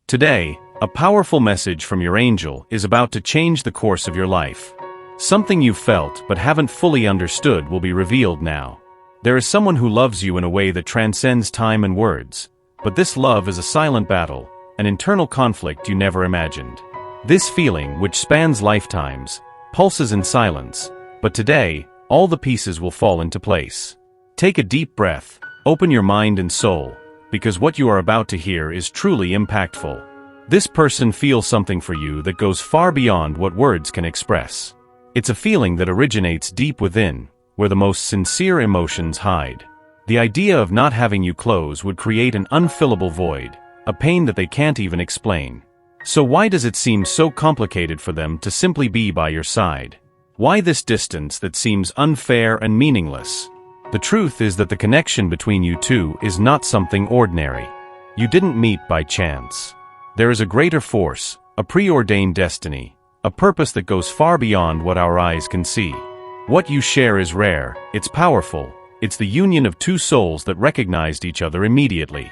Today, a powerful message from your angel is about to change the course of your life. Something you've felt but haven't fully understood will be revealed now. There is someone who loves you in a way that transcends time and words, but this love is a silent battle, an internal conflict you never imagined. This feeling, which spans lifetimes, pulses in silence, but today, all the pieces will fall into place. Take a deep breath, open your mind and soul, because what you are about to hear is truly impactful. This person feels something for you that goes far beyond what words can express. It's a feeling that originates deep within, where the most sincere emotions hide. The idea of not having you close would create an unfillable void, a pain that they can't even explain. So why does it seem so complicated for them to simply be by your side? Why this distance that seems unfair and meaningless? The truth is that the connection between you two is not something ordinary. You didn't meet by chance. There is a greater force, a preordained destiny, a purpose that goes far beyond what our eyes can see. What you share is rare, it's powerful, it's the union of two souls that recognized each other immediately.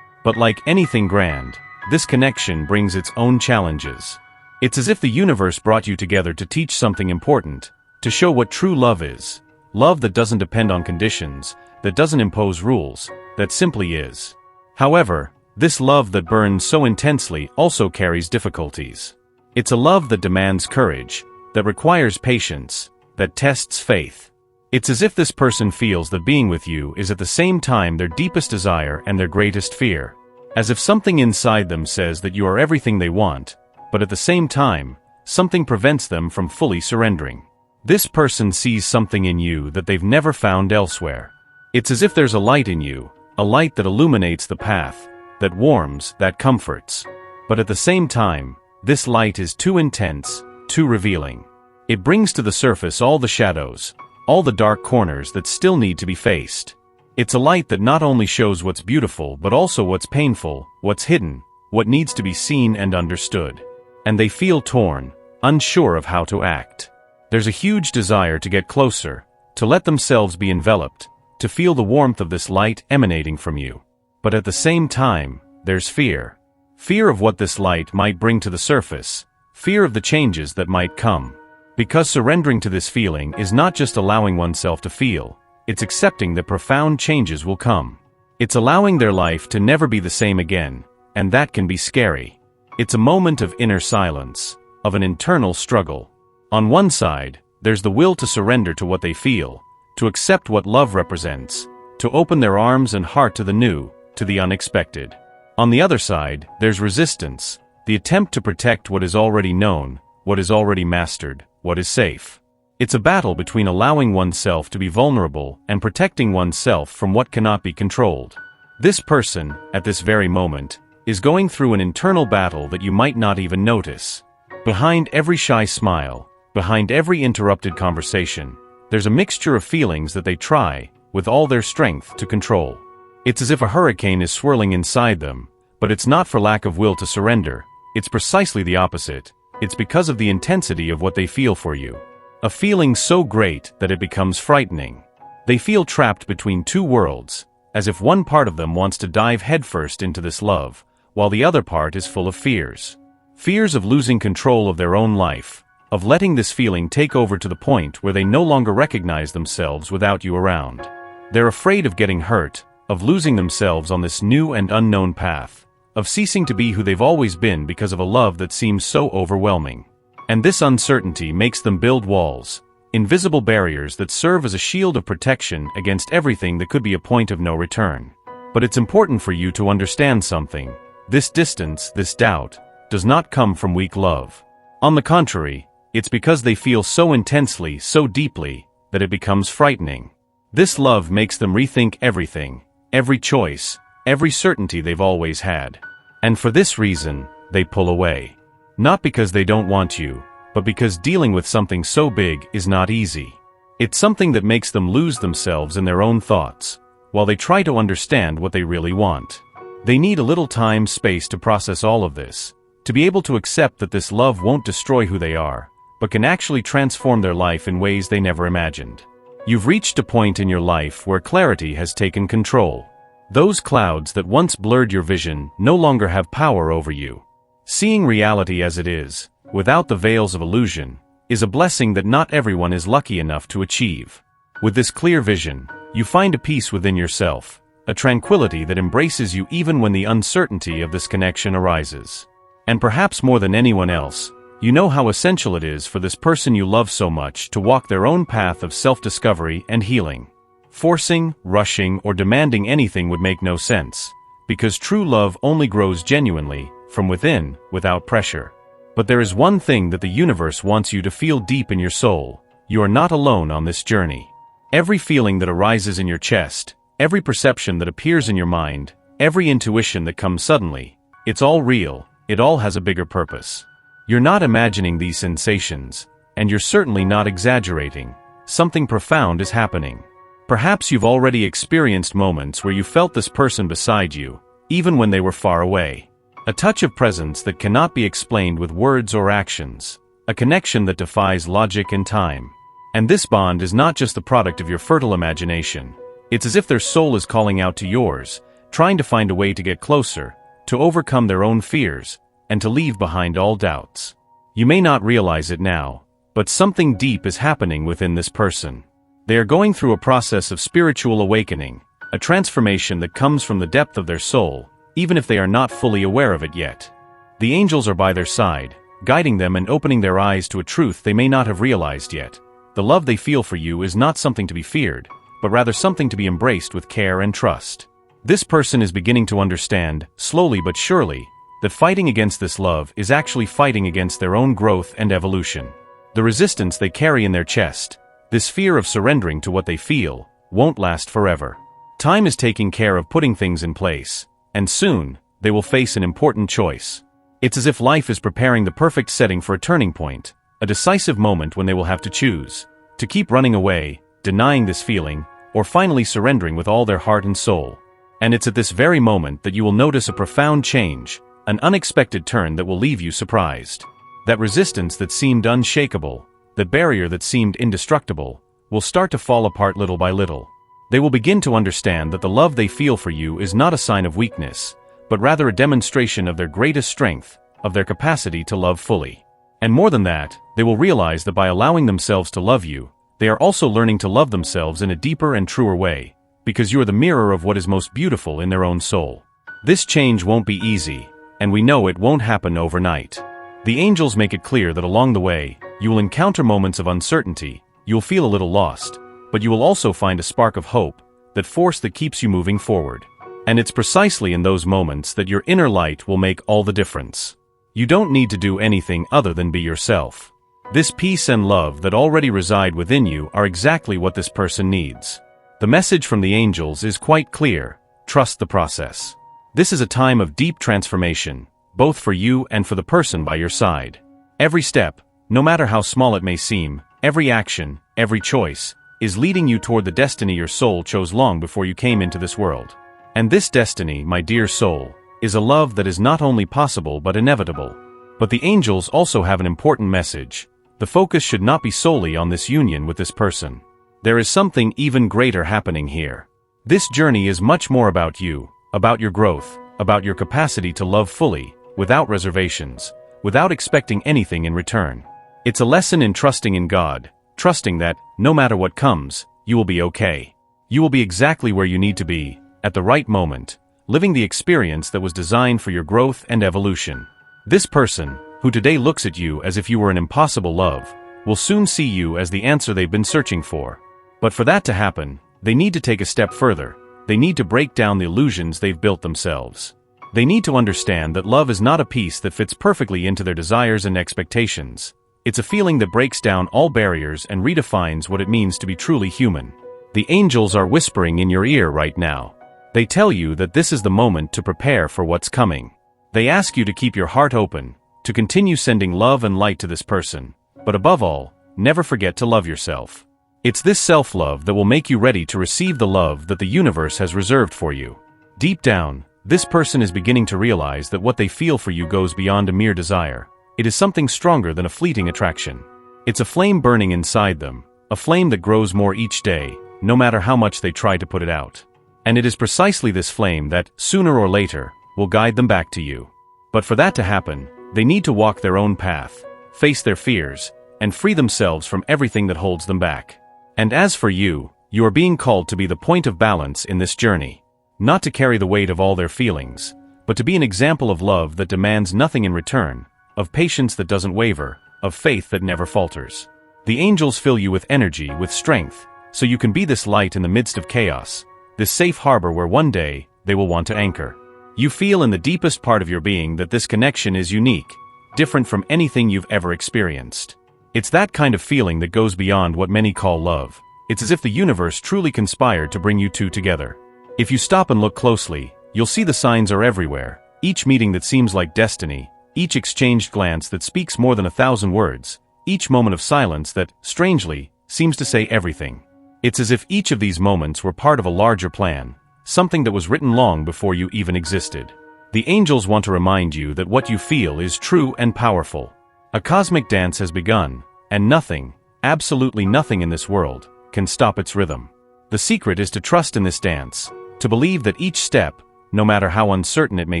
But like anything grand, this connection brings its own challenges. It's as if the universe brought you together to teach something important, to show what true love is. Love that doesn't depend on conditions, that doesn't impose rules, that simply is. However, this love that burns so intensely also carries difficulties. It's a love that demands courage, that requires patience, that tests faith. It's as if this person feels that being with you is at the same time their deepest desire and their greatest fear. As if something inside them says that you are everything they want, but at the same time, something prevents them from fully surrendering. This person sees something in you that they've never found elsewhere. It's as if there's a light in you, a light that illuminates the path, that warms, that comforts. But at the same time, this light is too intense, too revealing. It brings to the surface all the shadows, all the dark corners that still need to be faced. It's a light that not only shows what's beautiful but also what's painful, what's hidden, what needs to be seen and understood. And they feel torn, unsure of how to act. There's a huge desire to get closer, to let themselves be enveloped, to feel the warmth of this light emanating from you. But at the same time, there's fear. Fear of what this light might bring to the surface, fear of the changes that might come. Because surrendering to this feeling is not just allowing oneself to feel, it's accepting that profound changes will come. It's allowing their life to never be the same again, and that can be scary. It's a moment of inner silence, of an internal struggle. On one side, there's the will to surrender to what they feel, to accept what love represents, to open their arms and heart to the new, to the unexpected. On the other side, there's resistance, the attempt to protect what is already known, what is already mastered, what is safe. It's a battle between allowing oneself to be vulnerable and protecting oneself from what cannot be controlled. This person, at this very moment, is going through an internal battle that you might not even notice. Behind every shy smile, behind every interrupted conversation, there's a mixture of feelings that they try, with all their strength, to control. It's as if a hurricane is swirling inside them, but it's not for lack of will to surrender, it's precisely the opposite. It's because of the intensity of what they feel for you. A feeling so great that it becomes frightening. They feel trapped between two worlds, as if one part of them wants to dive headfirst into this love, while the other part is full of fears. Fears of losing control of their own life, of letting this feeling take over to the point where they no longer recognize themselves without you around. They're afraid of getting hurt, of losing themselves on this new and unknown path, of ceasing to be who they've always been because of a love that seems so overwhelming. And this uncertainty makes them build walls, invisible barriers that serve as a shield of protection against everything that could be a point of no return. But it's important for you to understand something. This distance, this doubt, does not come from weak love. On the contrary, it's because they feel so intensely, so deeply, that it becomes frightening. This love makes them rethink everything, every choice, every certainty they've always had. And for this reason, they pull away. Not because they don't want you, but because dealing with something so big is not easy. It's something that makes them lose themselves in their own thoughts, while they try to understand what they really want. They need a little time, space to process all of this, to be able to accept that this love won't destroy who they are, but can actually transform their life in ways they never imagined. You've reached a point in your life where clarity has taken control. Those clouds that once blurred your vision no longer have power over you. Seeing reality as it is, without the veils of illusion, is a blessing that not everyone is lucky enough to achieve. With this clear vision, you find a peace within yourself, a tranquility that embraces you even when the uncertainty of this connection arises. And perhaps more than anyone else, you know how essential it is for this person you love so much to walk their own path of self-discovery and healing. Forcing, rushing, or demanding anything would make no sense, because true love only grows genuinely, from within, without pressure. But there is one thing that the universe wants you to feel deep in your soul: you are not alone on this journey. Every feeling that arises in your chest, every perception that appears in your mind, every intuition that comes suddenly, it's all real, it all has a bigger purpose. You're not imagining these sensations, and you're certainly not exaggerating. Something profound is happening. Perhaps you've already experienced moments where you felt this person beside you, even when they were far away. A touch of presence that cannot be explained with words or actions. A connection that defies logic and time. And this bond is not just the product of your fertile imagination. It's as if their soul is calling out to yours, trying to find a way to get closer, to overcome their own fears, and to leave behind all doubts. You may not realize it now, but something deep is happening within this person. They are going through a process of spiritual awakening, a transformation that comes from the depth of their soul, even if they are not fully aware of it yet. The angels are by their side, guiding them and opening their eyes to a truth they may not have realized yet. The love they feel for you is not something to be feared, but rather something to be embraced with care and trust. This person is beginning to understand, slowly but surely, that fighting against this love is actually fighting against their own growth and evolution. The resistance they carry in their chest, this fear of surrendering to what they feel, won't last forever. Time is taking care of putting things in place, and soon, they will face an important choice. It's as if life is preparing the perfect setting for a turning point, a decisive moment when they will have to choose, to keep running away, denying this feeling, or finally surrendering with all their heart and soul. And it's at this very moment that you will notice a profound change, an unexpected turn that will leave you surprised. That resistance that seemed unshakable, the barrier that seemed indestructible, will start to fall apart little by little. They will begin to understand that the love they feel for you is not a sign of weakness, but rather a demonstration of their greatest strength, of their capacity to love fully. And more than that, they will realize that by allowing themselves to love you, they are also learning to love themselves in a deeper and truer way, because you are the mirror of what is most beautiful in their own soul. This change won't be easy, and we know it won't happen overnight. The angels make it clear that along the way, you will encounter moments of uncertainty, you'll feel a little lost, but you will also find a spark of hope, that force that keeps you moving forward. And it's precisely in those moments that your inner light will make all the difference. You don't need to do anything other than be yourself. This peace and love that already reside within you are exactly what this person needs. The message from the angels is quite clear: trust the process. This is a time of deep transformation, both for you and for the person by your side. Every step, no matter how small it may seem, every action, every choice, is leading you toward the destiny your soul chose long before you came into this world. And this destiny, my dear soul, is a love that is not only possible but inevitable. But the angels also have an important message. The focus should not be solely on this union with this person. There is something even greater happening here. This journey is much more about you, about your growth, about your capacity to love fully, without reservations, without expecting anything in return. It's a lesson in trusting in God, trusting that, no matter what comes, you will be okay. You will be exactly where you need to be, at the right moment, living the experience that was designed for your growth and evolution. This person, who today looks at you as if you were an impossible love, will soon see you as the answer they've been searching for. But for that to happen, they need to take a step further. They need to break down the illusions they've built themselves. They need to understand that love is not a piece that fits perfectly into their desires and expectations. It's a feeling that breaks down all barriers and redefines what it means to be truly human. The angels are whispering in your ear right now. They tell you that this is the moment to prepare for what's coming. They ask you to keep your heart open, to continue sending love and light to this person, but above all, never forget to love yourself. It's this self-love that will make you ready to receive the love that the universe has reserved for you. Deep down, this person is beginning to realize that what they feel for you goes beyond a mere desire. It is something stronger than a fleeting attraction. It's a flame burning inside them, a flame that grows more each day, no matter how much they try to put it out. And it is precisely this flame that, sooner or later, will guide them back to you. But for that to happen, they need to walk their own path, face their fears, and free themselves from everything that holds them back. And as for you, you are being called to be the point of balance in this journey. Not to carry the weight of all their feelings, but to be an example of love that demands nothing in return, of patience that doesn't waver, of faith that never falters. The angels fill you with energy, with strength, so you can be this light in the midst of chaos, this safe harbor where one day, they will want to anchor. You feel in the deepest part of your being that this connection is unique, different from anything you've ever experienced. It's that kind of feeling that goes beyond what many call love. It's as if the universe truly conspired to bring you two together. If you stop and look closely, you'll see the signs are everywhere, each meeting that seems like destiny, each exchanged glance that speaks more than 1,000 words, each moment of silence that, strangely, seems to say everything. It's as if each of these moments were part of a larger plan, something that was written long before you even existed. The angels want to remind you that what you feel is true and powerful. A cosmic dance has begun, and nothing, absolutely nothing in this world, can stop its rhythm. The secret is to trust in this dance, to believe that each step, no matter how uncertain it may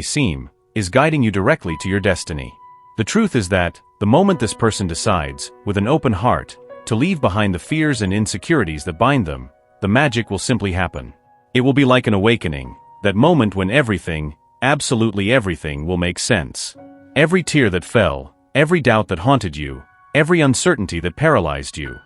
seem, is guiding you directly to your destiny. The truth is that, the moment this person decides, with an open heart, to leave behind the fears and insecurities that bind them, the magic will simply happen. It will be like an awakening, that moment when everything, absolutely everything, will make sense. Every tear that fell, every doubt that haunted you, every uncertainty that paralyzed you,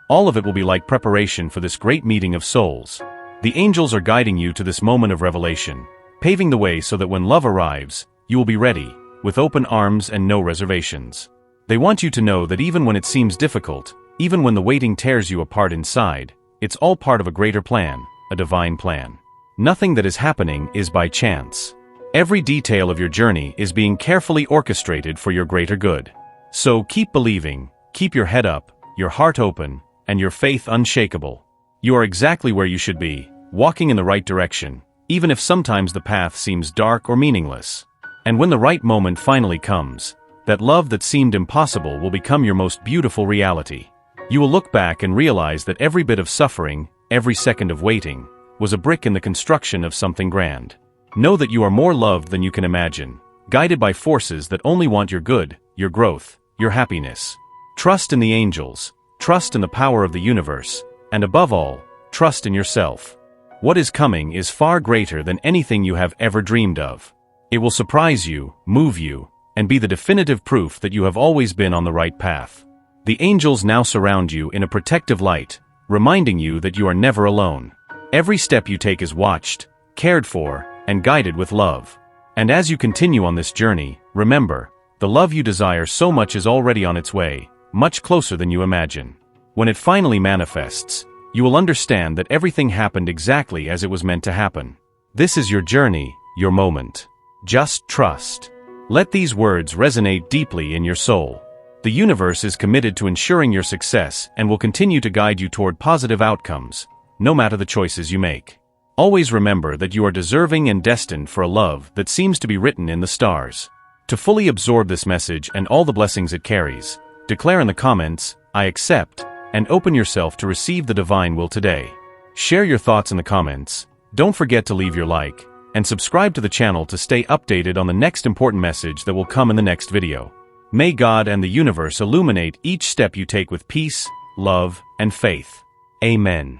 all of it will be like preparation for this great meeting of souls. The angels are guiding you to this moment of revelation, paving the way so that when love arrives, you will be ready, with open arms and no reservations. They want you to know that even when it seems difficult, even when the waiting tears you apart inside, it's all part of a greater plan, a divine plan. Nothing that is happening is by chance. Every detail of your journey is being carefully orchestrated for your greater good. So keep believing, keep your head up, your heart open, and your faith unshakable. You are exactly where you should be, walking in the right direction, even if sometimes the path seems dark or meaningless. And when the right moment finally comes, that love that seemed impossible will become your most beautiful reality. You will look back and realize that every bit of suffering, every second of waiting, was a brick in the construction of something grand. Know that you are more loved than you can imagine, guided by forces that only want your good, your growth, your happiness. Trust in the angels, trust in the power of the universe, and above all, trust in yourself. What is coming is far greater than anything you have ever dreamed of. It will surprise you, move you, and be the definitive proof that you have always been on the right path. The angels now surround you in a protective light, reminding you that you are never alone. Every step you take is watched, cared for, and guided with love. And as you continue on this journey, remember, the love you desire so much is already on its way, much closer than you imagine. When it finally manifests, you will understand that everything happened exactly as it was meant to happen. This is your journey, your moment. Just trust. Let these words resonate deeply in your soul. The universe is committed to ensuring your success and will continue to guide you toward positive outcomes, no matter the choices you make. Always remember that you are deserving and destined for a love that seems to be written in the stars. To fully absorb this message and all the blessings it carries, declare in the comments, "I accept," and open yourself to receive the divine will today. Share your thoughts in the comments, don't forget to leave your like, and subscribe to the channel to stay updated on the next important message that will come in the next video. May God and the universe illuminate each step you take with peace, love, and faith. Amen.